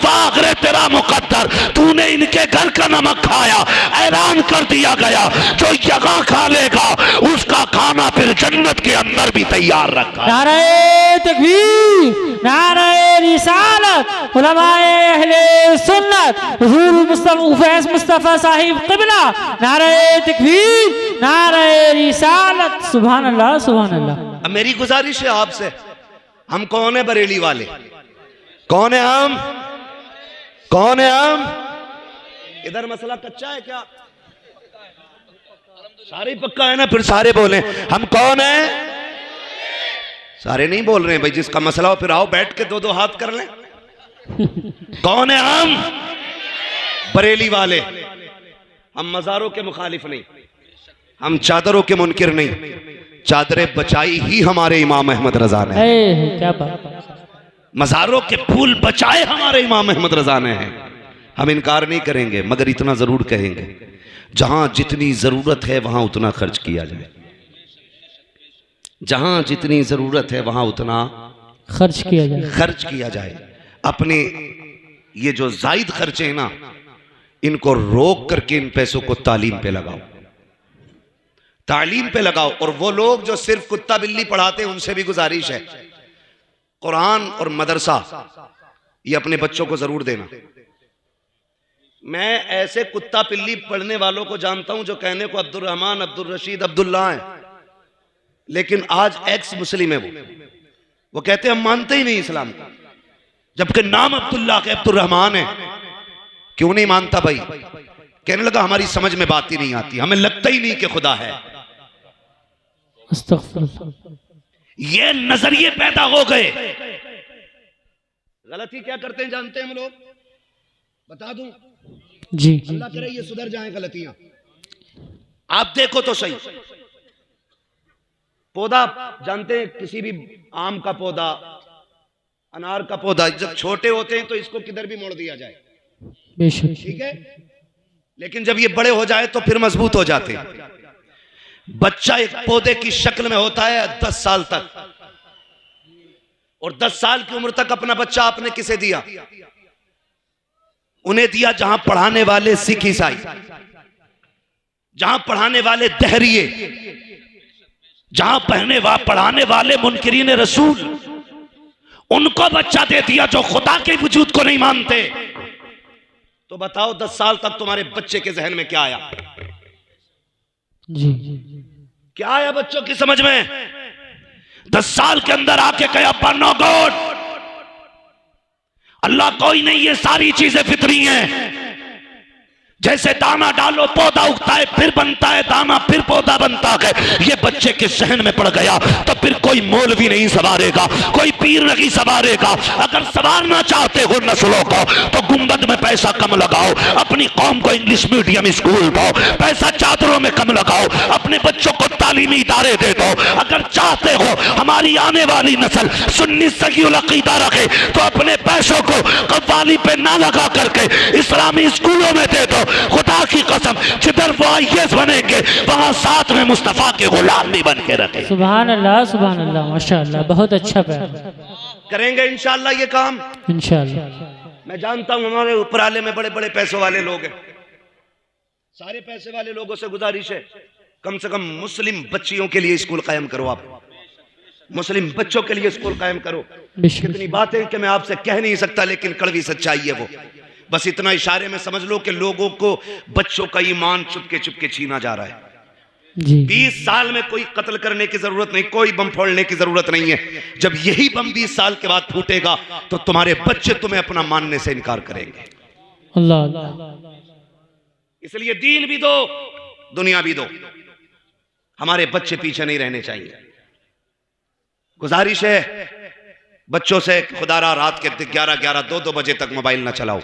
वागरे तेरा मुकद्दर, तूने इनके घर का नमक खाया, ऐलान कर दिया गया जो यहाँ खा लेगा उसका खाना फिर जन्नत के अंदर भी तैयार रखा। नारे तकबीर, नारे रिसालत, उलमाए अहले सुन्नत, हुजूर मुस्तफा साहिब क़िबला, नारे तकबीर, नारे रिसालत। सुभान अल्लाह, सुभान अल्लाह। अब मेरी गुजारिश है आपसे, हम कौन है बरेली वाले? कौन है हम? कौन है हम? इधर मसला कच्चा है क्या? सारे पक्का है ना? फिर सारे बोले हम कौन है? सारे नहीं बोल रहे हैं भाई। जिसका मसला हो फिर आओ बैठ के दो दो हाथ कर लें। कौन है हम? बरेली वाले। हम मजारों के मुखालिफ नहीं, हम चादरों के मुनकिर नहीं। चादरें बचाई ही हमारे इमाम अहमद रजा ने। क्या बात। मजारों के फूल बचाए हमारे इमाम अहमद रजा ने हैं। हम इनकार नहीं करेंगे, मगर इतना जरूर कहेंगे जहां जितनी जरूरत है वहां उतना खर्च किया जाए। जहां जितनी जरूरत है वहां उतना खर्च किया जाए। अपने ये जो जायद खर्चे हैं ना, इनको रोक करके इन पैसों को तालीम पे लगाओ, तालीम पे लगाओ। और वो लोग जो सिर्फ कुत्ता बिल्ली पढ़ाते हैं उनसे भी गुजारिश है, कुरान और मदरसा ये अपने बच्चों को जरूर देना। मैं ऐसे कुत्ता बिल्ली पढ़ने वालों को जानता हूं जो कहने को अब्दुल रहमान, अब्दुल रशीद, अब्दुल्ला हैं, लेकिन आज एक्स मुस्लिम है। वो कहते हैं हम मानते ही नहीं इस्लाम को, जबकि नाम अब्दुल्ला के अब्दुल रहमान है। क्यों नहीं मानता भाई? कहने लगा हमारी समझ में बात ही नहीं आती, हमें लगता ही नहीं कि खुदा है। ये नजरिए पैदा हो गए। गलती क्या करते हैं जानते हैं हम लोग? बता दूं? जी अल्लाह करे ये सुधर जाए गलतियां। आप देखो तो सही, पौधा जानते हैं, किसी भी आम का पौधा, अनार का पौधा, जब छोटे होते हैं तो इसको किधर भी मोड़ दिया जाए, ठीक है, लेकिन जब ये बड़े हो जाए तो फिर मजबूत हो जाते हैं। बच्चा एक पौधे की शक्ल में होता है 10 साल तक, और 10 साल की उम्र तक अपना बच्चा आपने किसे दिया? उन्हें दिया जहां पढ़ाने वाले सिख ईसाई, जहां पढ़ाने वाले दहरिये, जहां पढ़ाने वाले मुनकिरीन रसूल, उनको बच्चा दे दिया जो खुदा के वजूद को नहीं मानते। तो बताओ 10 साल तक तुम्हारे बच्चे के जहन में क्या आया? जी क्या आया बच्चों की समझ में? 10 साल के अंदर आके कहा अब्बा नो गॉड, अल्लाह कोई नहीं, ये सारी चीजें फितरी हैं। जैसे दाना डालो पौधा उगता है, फिर बनता है दाना, फिर पौधा बनता है। ये बच्चे के सहन में पड़ गया तो फिर कोई मौलवी नहीं संवारेगा, कोई पीर नहीं संवारेगा। अगर संवारना चाहते हो नस्लों को तो गुंबद में पैसा कम लगाओ, अपनी कौम को इंग्लिश मीडियम स्कूल दो, पैसा चादरों में कम लगाओ, अपने बच्चों को तालीमी इदारे दे दो। अगर चाहते हो हमारी आने वाली नस्ल सुन्नी सगीउल अकीदा रखे तो अपने पैसों को कव्वाली पे ना लगा करके इस्लामी स्कूलों में दे दो। खुदा की कसम, जिधर जब वो आईएएस बनेंगे वहां साथ में मुस्तफा के गुलाम भी बन के रखे। सुभान अल्लाह माशाअल्लाह, बहुत अच्छा बयान। करेंगे इंशाअल्लाह ये काम। इंशाअल्लाह। मैं जानता हूं हमारे उपराले में बड़े बड़े पैसों वाले लोग हैं, सारे पैसे वाले लोगों से गुजारिश है कम से कम मुस्लिम बच्चियों के लिए स्कूल कायम करो। आप मुस्लिम बच्चों के लिए स्कूल कायम करो। कितनी बातें कि मैं आपसे कह नहीं सकता, लेकिन कड़वी सच्चाई है वो। बस इतना इशारे में समझ लो कि लोगों को बच्चों का ईमान चुपके चुपके छीना जा रहा है। जी। 20 साल में कोई कत्ल करने की जरूरत नहीं, कोई बम फोड़ने की जरूरत नहीं है। जब यही बम 20 साल के बाद फूटेगा तो तुम्हारे बच्चे तुम्हें अपना मानने से इनकार करेंगे। अल्लाह। इसलिए दीन भी दो, दुनिया भी दो। हमारे बच्चे पीछे नहीं रहने चाहिए। गुजारिश है बच्चों से, खुदारा रात के 11-11, 2-2 बजे तक मोबाइल ना चलाओ।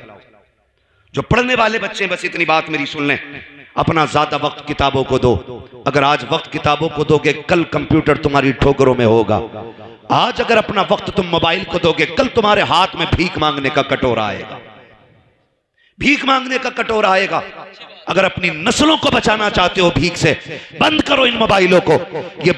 जो पढ़ने वाले बच्चे, बस इतनी बात मेरी सुन लें, अपना ज्यादा वक्त किताबों को दो। अगर आज वक्त किताबों को दोगे, कल कंप्यूटर तुम्हारी ठोकरों में होगा। आज अगर अपना वक्त तुम मोबाइल को दोगे, कल तुम्हारे हाथ में भीख मांगने का कटोरा आएगा, भीख मांगने का कटोरा आएगा। अगर अपनी नस्लों को बचाना चाहते हो भीख से, बंद करो इन मोबाइलों को। ये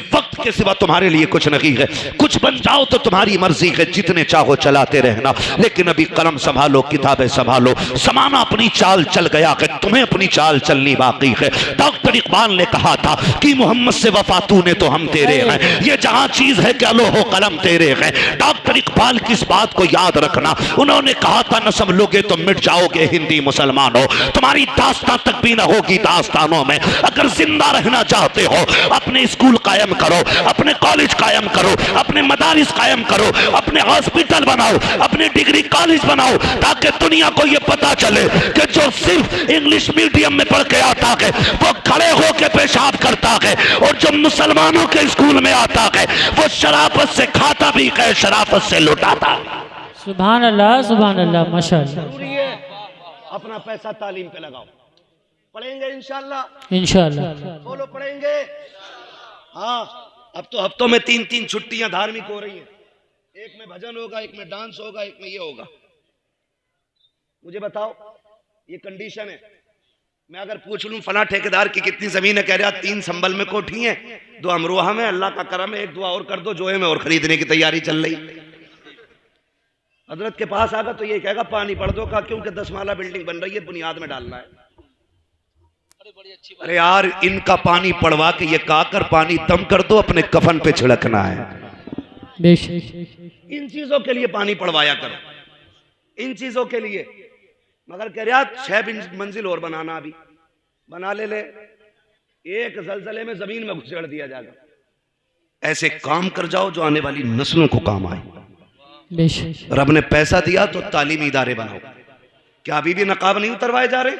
वक्त के सिवा तुम्हारे लिए कुछ नहीं है। कुछ बन जाओ तो तुम्हारी मर्जी है, जितने चाहो चलाते रहना, लेकिन अभी कलम संभालो, किताबें संभालो। समाना अपनी चाल चल गया है, तुम्हें अपनी चाल चलनी बाकी है। डॉक्टर इकबाल ने कहा था कि मोहम्मद से वफा तूने तो हम तेरे हैं, ये जहां चीज है क्या लो हो कलम तेरे है। डॉक्टर इकबाल की इस बात को याद रखना। उन्होंने कहा था न संभलोगे तो मिट जाओगे हिंदी मुसलमानों, तुम्हारी दास्तां तक भी ना होगी दास्तानों में। अगर जिंदा रहना चाहते हो, अपने स्कूल कायम करो, अपने कॉलेज कायम करो, अपने मदारिस कायम करो, अपने हॉस्पिटल बनाओ, अपने डिग्री कॉलेज बनाओ, ताकि दुनिया को यह पता चले कि जो सिर्फ इंग्लिश मीडियम में पढ़ के आता है वो खड़े होकर पेशाब करता है, और जो मुसलमानों के स्कूल में आता है वो शराफत से खाता भी है, शराफत से लुटाता है। सुभान अल्लाह माशाअल्लाह। अपना पैसा तालीम पे लगाओ। पढ़ेंगे इंशाअल्लाह, इंशाअल्लाह बोलो पढ़ेंगे। हाँ, अब तो हफ्तों में 3-3 छुट्टियां धार्मिक हो रही हैं। एक में भजन होगा, एक में डांस होगा, एक में ये होगा। मुझे बताओ, ये कंडीशन है। मैं अगर पूछ लूं फला ठेकेदार की कितनी जमीन है, कह रहा 3 संबल में कोठी है, 2 अमरोहा में, अल्लाह का करम है, 1 दुआ और कर दो, जोए में और खरीदने की तैयारी चल रही। हजरत के पास आगा तो ये कहेगा पानी पड़ दो का, क्योंकि 10 माला बिल्डिंग बन रही है, बुनियाद में डालना है। अरे यार, इनका पानी पड़वा के ये काकर पानी दम कर दो, अपने कफन पे छिड़कना है। इन चीजों के लिए पानी पड़वाया करो, इन चीजों के लिए। मगर कह रहा 6 मंजिल और बनाना, अभी बना ले, एक जलजले में जमीन में घुसेड़ दिया जाएगा। ऐसे काम कर जाओ जो आने वाली नस्लों को काम आए। रब ने पैसा दिया तो तालीमी इदारे बनाओ। क्या अभी भी नकाब नहीं उतरवाए जा रहे?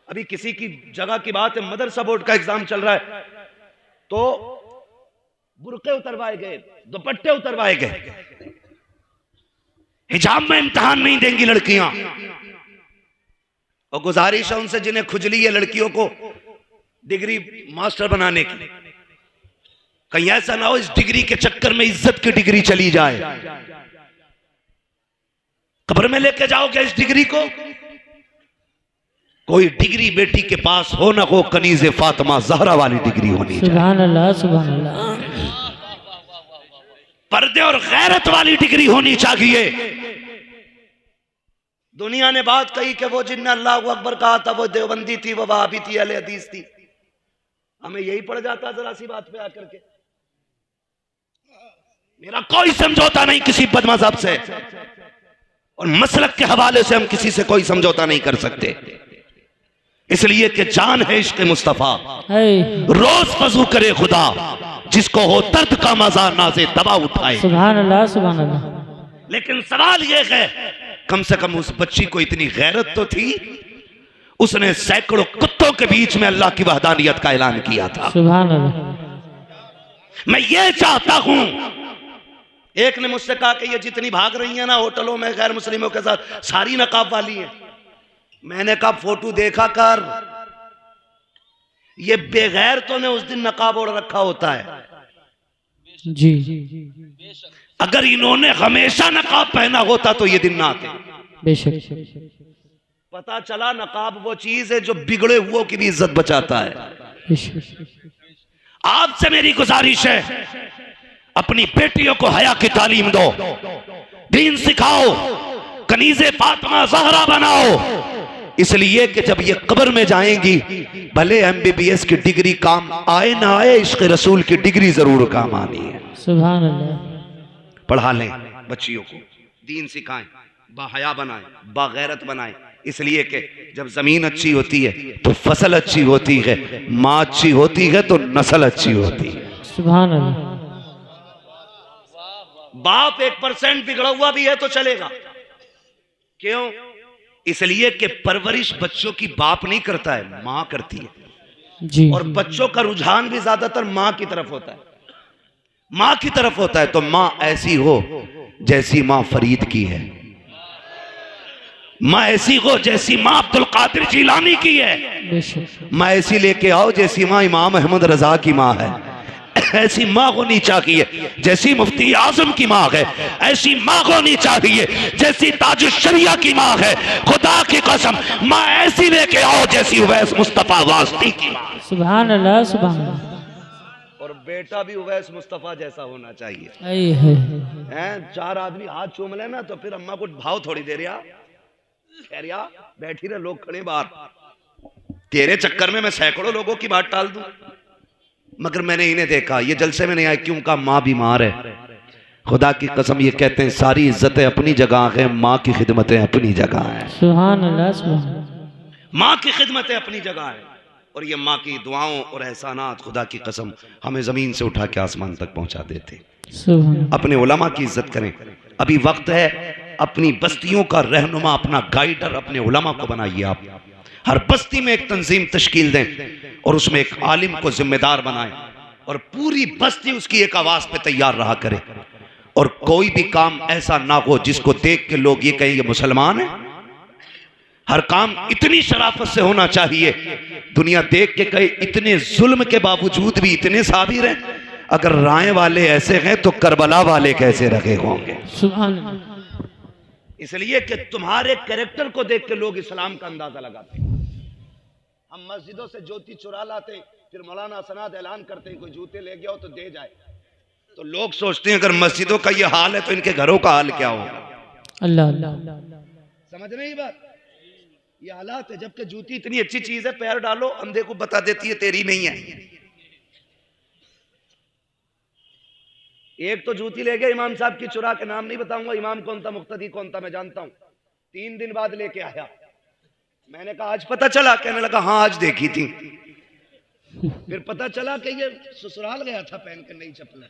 अभी किसी की जगह की बात है, मदरसा बोर्ड का एग्जाम चल रहा है तो बुर्के उतरवाए गए, दुपट्टे उतरवाए गए। हिजाब में इम्तिहान नहीं देंगी लड़कियां। और गुजारिश है उनसे जिन्हें खुजली है लड़कियों को डिग्री मास्टर बनाने की, कहीं ऐसा ना हो इस डिग्री के चक्कर में इज्जत की डिग्री चली जाए। कब्र में लेके जाओगे इस डिग्री को? कोई डिग्री बेटी के पास हो ना हो, कनीज़े फातिमा ज़हरा वाली डिग्री होनी चाहिए। सुभान अल्लाह, सुभान अल्लाह। पर्दे और गैरत वाली डिग्री होनी चाहिए। दुनिया ने बात कही कि वो जिन्ने अल्लाह अकबर कहा था वो देवबंदी थी, वो वहाबी थी, अहले हदीस थी। हमें यही पड़ जाता जरा सी बात पे आकर के। मेरा कोई समझौता नहीं किसी बदमज़हब से, और मसलक के हवाले से हम किसी से कोई समझौता नहीं कर सकते, इसलिए कि जान है इश्क मुस्तफा। रोज वजू करे खुदा, जिसको हो दर्द का मजा नाज़े दवा उठाए। सुभान अल्लाह, सुभान अल्लाह। लेकिन सवाल ये है, कम से कम उस बच्ची को इतनी गैरत तो थी, उसने सैकड़ों कुत्तों के बीच में अल्लाह की वहदानियत का ऐलान किया था। सुभान अल्लाह। मैं ये चाहता हूं, एक ने मुझसे कहा कि ये जितनी भाग रही है ना होटलों में गैर मुस्लिमों के साथ, सारी नकाब वाली है। मैंने कहा फोटो देखा कर, ये बेगैर तो ने उस दिन नकाब ओढ़ रखा होता है। जी, अगर इन्होंने हमेशा नकाब पहना होता तो ये दिन ना आते। बेशक। पता चला नकाब वो चीज है जो बिगड़े हुओं की भी इज्जत बचाता है। आपसे मेरी गुजारिश है, अपनी बेटियों को हया की तालीम दो, दीन सिखाओ, कनीज़े फातिमा ज़हरा बनाओ, इसलिए कि जब ये कब्र में जाएंगी भले MBBS की डिग्री काम आए ना आए, इश्क़ रसूल की डिग्री जरूर काम आनी है। सुभान अल्लाह। पढ़ा लें बच्चियों को, दीन सिखाएं, बाहया बनाएं, बागैरत बनाएं, इसलिए कि जब जमीन अच्छी होती है तो फसल अच्छी होती है, माँ अच्छी होती है तो नस्ल अच्छी होती है। सुभान अल्लाह। बाप 1% बिगड़ा हुआ भी है तो चलेगा, क्यों? इसलिए कि परवरिश बच्चों की बाप नहीं करता है, माँ करती है जी। और बच्चों का रुझान भी ज्यादातर माँ की तरफ होता है, माँ की तरफ होता है। तो माँ ऐसी हो जैसी माँ फरीद की है, माँ ऐसी हो जैसी माँ अब्दुल कादिर जिलानी की है, माँ ऐसी लेके आओ जैसी माँ इमाम अहमद रजा की माँ है, ऐसी माँ होनी चाहिए जैसी मुफ्ती आजम की माँ है, ऐसी माँ होनी चाहिए जैसी ताजुश्शरिया की माँ है। खुदा की कसम माँ ऐसी लेके आओ जैसी उवैस मुस्तफा वास्ती की माँ। सुभान अल्लाह, सुभान अल्लाह। और बेटा भी उवैस मुस्तफा जैसा होना चाहिए। हैं 4 आदमी हाथ चूम लेना तो फिर अम्मा को भाव थोड़ी दे रहा, कह रहा बैठी रहे, लोग खड़े बाहर, तेरे चक्कर में मैं सैकड़ों लोगों की बात टाल दूं। मगर मैंने इन्हें देखा, ये जलसे में नहीं आए, क्यों? का माँ बीमार है। खुदा की कसम ये कहते हैं सारी इज्जतें अपनी जगह है, माँ की खिदमतें अपनी जगह है। सुभान अल्लाह, सुभान अल्लाह। माँ की खिदमतें अपनी जगह है और ये माँ की दुआओं और एहसानात खुदा की कसम हमें जमीन से उठा के आसमान तक पहुंचा देते। अपने उलमा की इज्जत करें। अभी वक्त है, अपनी बस्तियों का रहनुमा, अपना गाइडर अपने उलमा को बनाइए। आप हर बस्ती में एक तंजीम तश्कील दें और उसमें एक आलिम को जिम्मेदार बनाएं और पूरी बस्ती उसकी एक आवाज पे तैयार रहा करे। और कोई भी काम ऐसा ना हो जिसको देख के लोग ये कहें ये मुसलमान है। हर काम इतनी शराफत से होना चाहिए, दुनिया देख के कहे इतने जुल्म के बावजूद भी इतने साबिर हैं। अगर राय वाले ऐसे हैं तो करबला वाले कैसे रखे होंगे। सुभान अल्लाह। इसलिए कि तुम्हारे कैरेक्टर को देख के लोग इस्लाम का अंदाजा लगाते हैं। हम मस्जिदों से ज्योति चुरा लाते हैं, फिर मौलाना सनाद ऐलान करते हैं कोई जूते ले गया हो तो दे जाए। तो लोग सोचते हैं अगर मस्जिदों का ये हाल है तो इनके घरों का हाल क्या होगा। अल्लाह अल्लाह। समझ रहे हैं बात? ये हालात है। जबकि जूती इतनी अच्छी चीज है, पैर डालो अंधे को बता देती है तेरी नहीं है। एक तो जूती ले गए इमाम साहब की चुरा के, नाम नहीं बताऊंगा इमाम कौन था, मुक्तदी कौन था, मैं जानता हूं। 3 दिन बाद लेके आया, मैंने कहा आज पता चला? कहने लगा हाँ आज देखी थी। फिर पता चला कि ये ससुराल गया था पहन के नई चप्पल।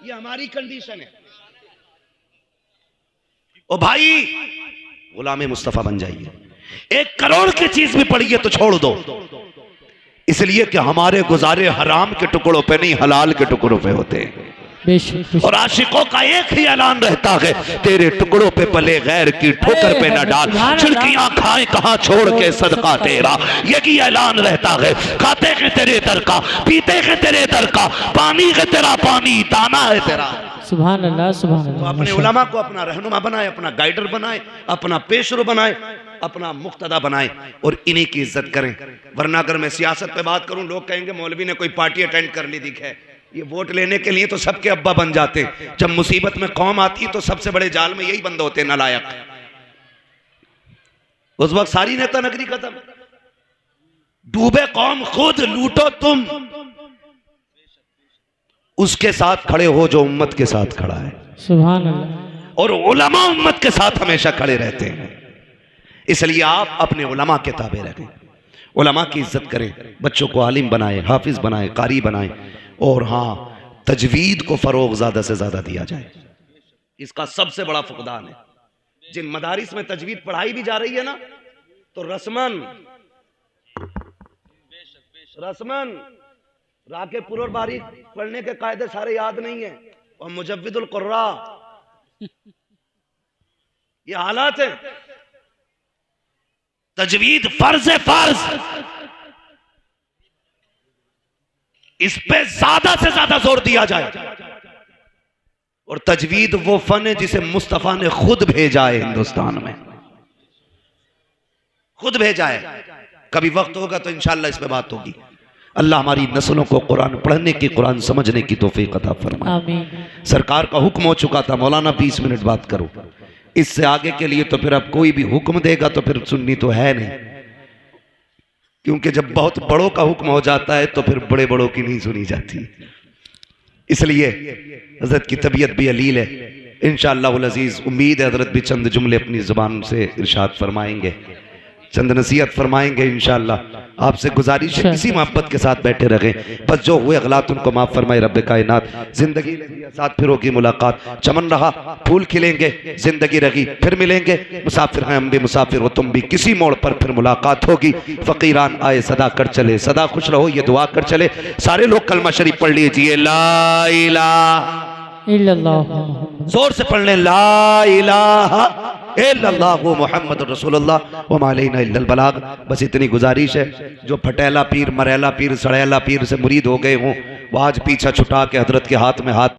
ये हमारी कंडीशन है। ओ भाई गुलाम मुस्तफा बन जाइए। 1 करोड़ की चीज भी पड़ी है तो छोड़ दो, इसलिए कि हमारे गुजारे हराम के टुकड़ों पे नहीं हलाल के टुकड़ों पे होते हैं। और आशिकों का एक ही ऐलान रहता है, तेरे टुकड़ों पे पले गैर की ठोकर पे न डाल, छिड़कियां खाए कहां छोड़ के सदका तेरा। यही ऐलान रहता है। खाते हैं तेरे दर का, पीते हैं तेरे दर का, पानी है तेरा पानी, दाना है तेरा। सुभान अल्लाह, सुभान अल्लाह। तो अपने उलमा को अपना रहनुमा बनाए, अपना गाइडर बनाए, अपना पेशरो बनाए, अपना मुक्तदा बनाए और इन्हीं की इज्जत करें। वरना अगर मैं सियासत पे बात करूं लोग कहेंगे मौलवी ने कोई पार्टी अटेंड कर ली दिखे। ये वोट लेने के लिए तो सबके अब्बा बन जाते हैं, जब मुसीबत में कौम आती है तो सबसे बड़े जाल में यही बंद होते हैं नालायक। उस वक्त सारी नेता नगरी खत्म, डूबे कौम खुद, लूटो तुम, उसके साथ खड़े हो जो उम्मत के साथ खड़ा है। सुभान अल्लाह। और उलमा उम्मत के साथ हमेशा खड़े रहते हैं। इसलिए आप अपने उलमा के ताबे रहें, उलमा की इज्जत करें, बच्चों को आलिम बनाएं, हाफिज बनाएं, कारी बनाएं और हाँ तजवीद को फरोग ज्यादा से ज्यादा दिया जाए। इसका सबसे बड़ा फुकदान है। जिन मदारिस में तजवीद पढ़ाई भी जा रही है ना, तो रस्मन राके पुर बारीक पढ़ने के कायदे सारे याद नहीं है और मुजव्विदुल कुर्रा, ये हालात है। तजवीद फर्ज है, फर्ज, इस पे ज्यादा से ज्यादा जोर दिया जाए। और तजवीद वो फन है जिसे मुस्तफा ने खुद भेजा है हिंदुस्तान में। खुद भेजा है। कभी वक्त होगा तो इंशाअल्लाह इस पे बात होगी। अल्लाह हमारी नस्लों को कुरान पढ़ने की, कुरान समझने की तौफीक अता फरमाए। आमीन। सरकार का हुक्म हो चुका था, मौलाना 20 मिनट बात करो, इससे आगे के लिए तो फिर अब कोई भी हुक्म देगा तो फिर सुननी तो है नहीं, क्योंकि जब बहुत बड़ों का हुक्म हो जाता है तो फिर बड़े बड़ों की नहीं सुनी जाती। इसलिए हजरत की तबीयत भी अलील है। इंशाअल्लाहुल अजीज उम्मीद है हजरत भी चंद जुमले अपनी जुबान से इरशाद फरमाएंगे, चंद नसीहत फरमाएंगे इंशाअल्लाह। आपसे गुजारिश है किसी मोहब्बत के साथ बैठे रहे, बस जो हुए गलत उनको माफ फरमाए रब्बे कायनात। जिंदगी साथ फिर होगी मुलाकात, चमन रहा फूल खिलेंगे, जिंदगी रही फिर मिलेंगे, मुसाफिर हैं हम भी मुसाफिर हो तुम भी, किसी मोड़ पर फिर मुलाकात होगी। फकीरान आए सदा कर चले, सदा खुश रहो ये दुआ कर चले। सारे लोग कलमा शरीफ पढ़ लीजिए, ला इलाहा इल्लल्लाह। जोर से पढ़ लें, ला इलाहा इल्लल्लाहु मुहम्मदुर रसूलुल्लाह व मा अलैना इल्लल बलाग। बस इतनी गुजारिश है, जो फटेला पीर, मरेला पीर, सड़ेला पीर से मुरीद हो गए हों वो आज पीछा छुटा के हजरत के हाथ में हाथ